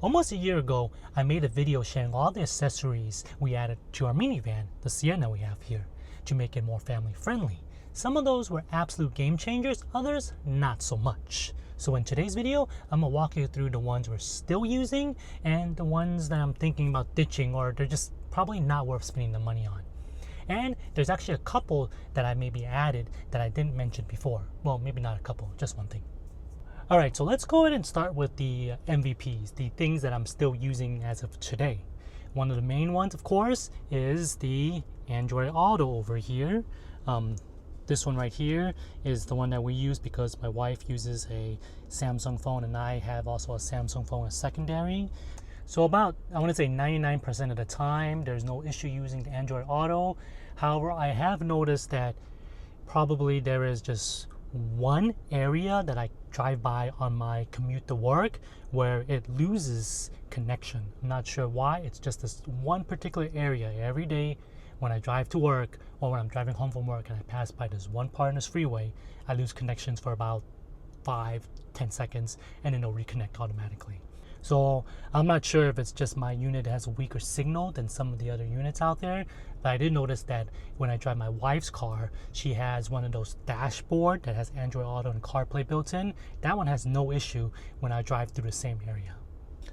Almost a year ago, I made a video sharing all the accessories we added to our minivan, the Sienna we have here, to make it more family friendly. Some of those were absolute game changers, others not so much. So in today's video, I'm gonna walk you through the ones we're still using and the ones that I'm thinking about ditching or they're just probably not worth spending the money on. And there's actually a couple that I maybe added that I didn't mention before. Well, maybe not a couple, just one thing. Alright, so let's go ahead and start with the MVPs, the things that I'm still using as of today. One of the main ones, of course, is the Android Auto over here. This one right here is the one that we use because my wife uses a Samsung phone and I have also a Samsung phone as secondary. So about, I want to say 99% of the time, there's no issue using the Android Auto. However, I have noticed that probably there is just one area that I drive by on my commute to work where it loses connection. I'm not sure why. It's just this one particular area every day when I drive to work or when I'm driving home from work and I pass by this one part in this freeway, I lose connections for about 5-10 seconds and then it'll reconnect automatically. So I'm not sure if it's just my unit that has a weaker signal than some of the other units out there, but I did notice that when I drive my wife's car, she has one of those dashboard that has Android Auto and CarPlay built in. That one has no issue when I drive through the same area.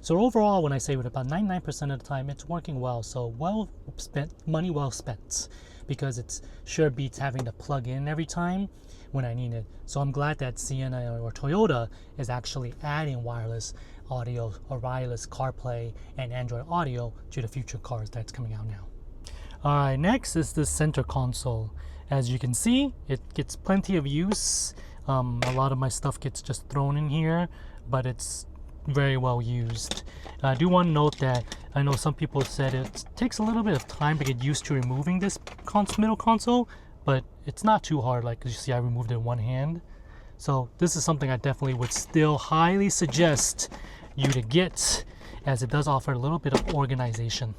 So overall, when I say with about 99% of the time, it's working well. So well spent, money well spent, because it's sure beats having to plug in every time when I need it. So I'm glad that Sienna or Toyota is actually adding wireless audio or wireless CarPlay and Android Audio to the future cars that's coming out now. Alright, next is the center console. As you can see, it gets plenty of use. A lot of my stuff gets just thrown in here, but it's very well used. I do want to note that I know some people said it takes a little bit of time to get used to removing this middle console, but it's not too hard. Like as you see, I removed it in one hand. So this is something I definitely would still highly suggest you to get, as it does offer a little bit of organization.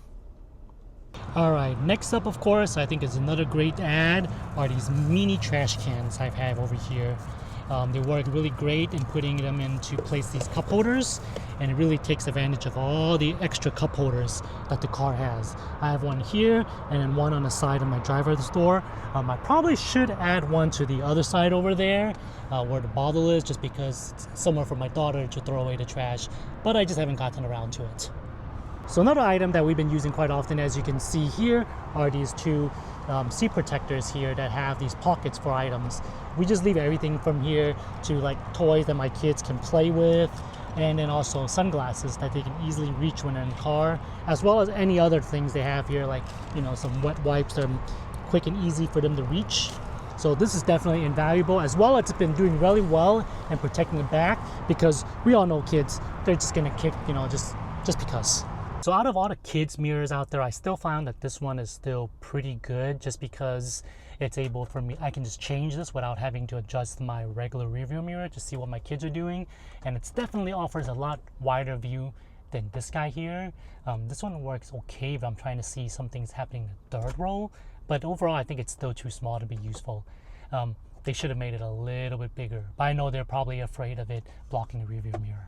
Alright, next up, of course, I think is another great add are these mini trash cans I have over here. They work really great in putting them into place these cup holders, and it really takes advantage of all the extra cup holders that the car has. I have one here and then one on the side of my driver's door. I probably should add one to the other side over there where the bottle is, just because it's somewhere for my daughter to throw away the trash, but I just haven't gotten around to it. So another item that we've been using quite often, as you can see here, are these two seat protectors here that have these pockets for items. We just leave everything from here to like toys that my kids can play with, and then also sunglasses that they can easily reach when they're in the car, as well as any other things they have here, like, you know, some wet wipes that are quick and easy for them to reach. So this is definitely invaluable, as well as it's been doing really well in protecting the back, because we all know kids, they're just gonna kick, you know, just because. So out of all the kids mirrors out there, I still found that this one is still pretty good, just because it's able for me, I can just change this without having to adjust my regular rearview mirror to see what my kids are doing. And it definitely offers a lot wider view than this guy here. This one works okay if I'm trying to see something's happening in the third row, but overall I think it's still too small to be useful. They should have made it a little bit bigger, but I know they're probably afraid of it blocking the rearview mirror.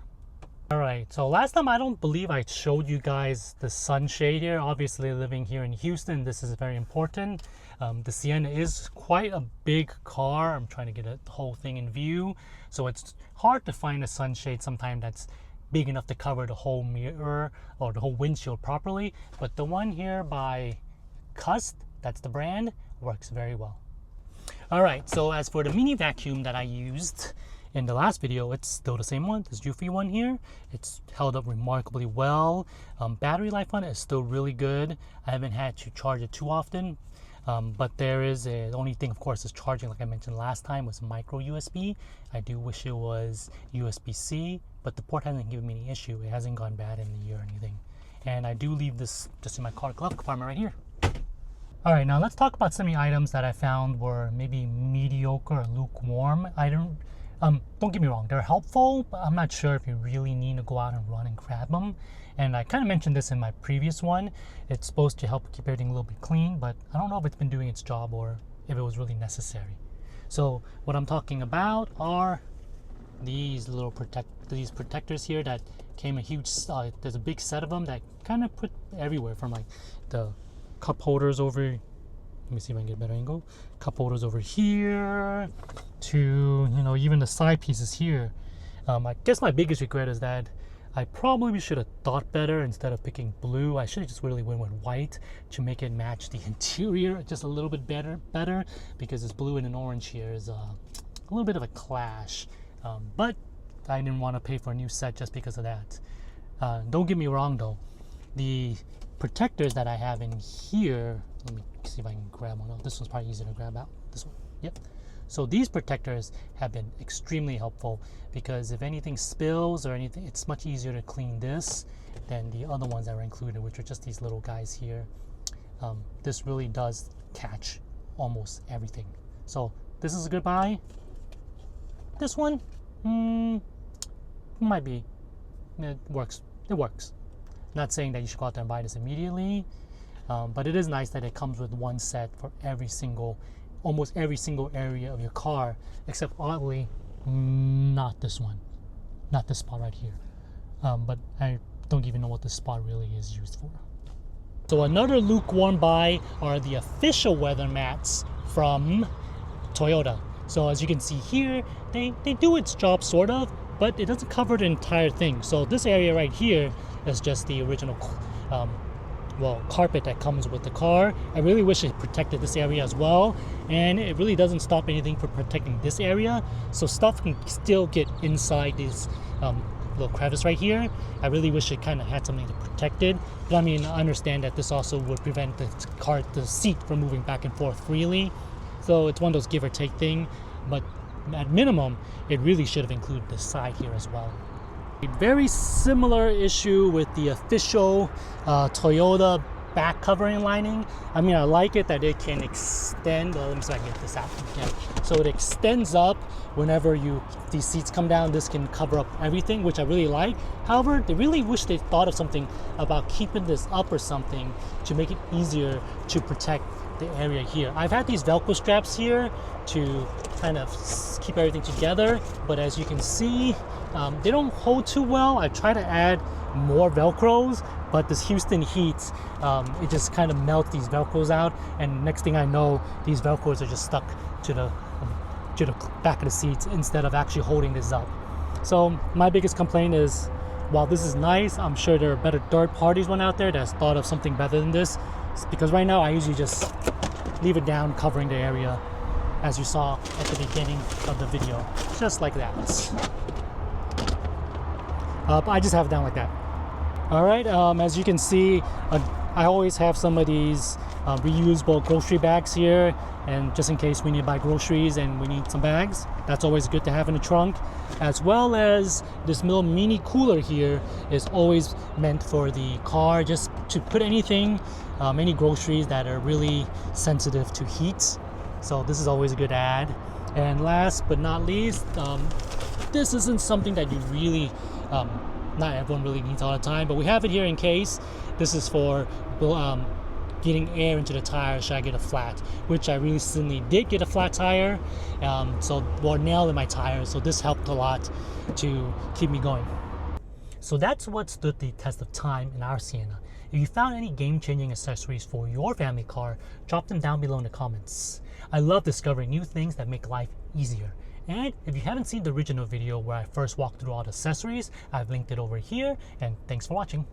Alright, so last time I don't believe I showed you guys the sunshade here. Obviously living here in Houston, this is very important. The Sienna is quite a big car. I'm trying to get the whole thing in view. So it's hard to find a sunshade sometimes that's big enough to cover the whole mirror or the whole windshield properly. But the one here by Cust, that's the brand, works very well. Alright, so as for the mini vacuum that I used in the last video, it's still the same one, this Eufy one here. It's held up remarkably well. Battery life on it is still really good. I haven't had to charge it too often, but there is the only thing, of course, is charging, like I mentioned last time, was micro USB. I do wish it was USB-C, but the port hasn't given me any issue. It hasn't gone bad in the year or anything. And I do leave this just in my car glove compartment right here. Alright, now let's talk about some of the items that I found were maybe mediocre or lukewarm. Don't get me wrong, they're helpful, but I'm not sure if you really need to go out and run and grab them. And I kind of mentioned this in my previous one. It's supposed to help keep everything a little bit clean, but I don't know if it's been doing its job or if it was really necessary. So what I'm talking about are these little these protectors here that came a huge, there's a big set of them that kind of put everywhere, from like the cup holders over, let me see if I can get a better angle, cup holders over here to, you know, even the side pieces here. I guess my biggest regret is that I probably should have thought better. Instead of picking blue, I should have just really went with white to make it match the interior just a little bit better, because this blue and an orange here is a little bit of a clash. But I didn't want to pay for a new set just because of that. Don't get me wrong though, the protectors that I have in here, let me see if I can grab one. Oh, this one's probably easier to grab out. This one, yep. So these protectors have been extremely helpful, because if anything spills or anything, it's much easier to clean this than the other ones that were included, which are just these little guys here. This really does catch almost everything. So this is a good buy. This one, might be, it works. It works. Not saying that you should go out there and buy this immediately, but it is nice that it comes with one set for almost every single area of your car, except oddly, not this one, not this spot right here. But I don't even know what this spot really is used for. So another lukewarm buy are the official weather mats from Toyota. So as you can see here, they do its job sort of, but it doesn't cover the entire thing. So this area right here is just the original carpet that comes with the car. I really wish it protected this area as well, and it really doesn't stop anything from protecting this area, so stuff can still get inside this little crevice right here. I really wish it kind of had something to protect it, but I mean, I understand that this also would prevent the seat from moving back and forth freely, so it's one of those give or take thing, but at minimum it really should have included the side here as well. A very similar issue with the official Toyota back covering lining. I mean, I like it that it can extend. Let me see if I can get this out. Yeah. So it extends up whenever these seats come down. This can cover up everything, which I really like. However, they really wish they thought of something about keeping this up or something to make it easier to protect the area here. I've had these Velcro straps here to kind of keep everything together, but as you can see, they don't hold too well. I try to add more Velcros, but this Houston heat, it just kind of melts these Velcros out, and next thing I know, these Velcros are just stuck to the back of the seats instead of actually holding this up. So my biggest complaint is, while this is nice, I'm sure there are better third parties one out there that's thought of something better than this, because right now I usually just leave it down covering the area as you saw at the beginning of the video, just like that. I just have it down like that. All right, as you can see, I always have some of these reusable grocery bags here, and just in case we need to buy groceries and we need some bags, that's always good to have in the trunk. As well as this little mini cooler here is always meant for the car, just to put anything, any groceries that are really sensitive to heat. So this is always a good add. And last but not least, this isn't something that you really, not everyone really needs all the time, but we have it here in case. This is for getting air into the tire should I get a flat, which I recently did get a flat tire, or nail in my tire, so this helped a lot to keep me going. So that's what stood the test of time in our Sienna. If you found any game-changing accessories for your family car, drop them down below in the comments. I love discovering new things that make life easier. And if you haven't seen the original video where I first walked through all the accessories, I've linked it over here, and thanks for watching.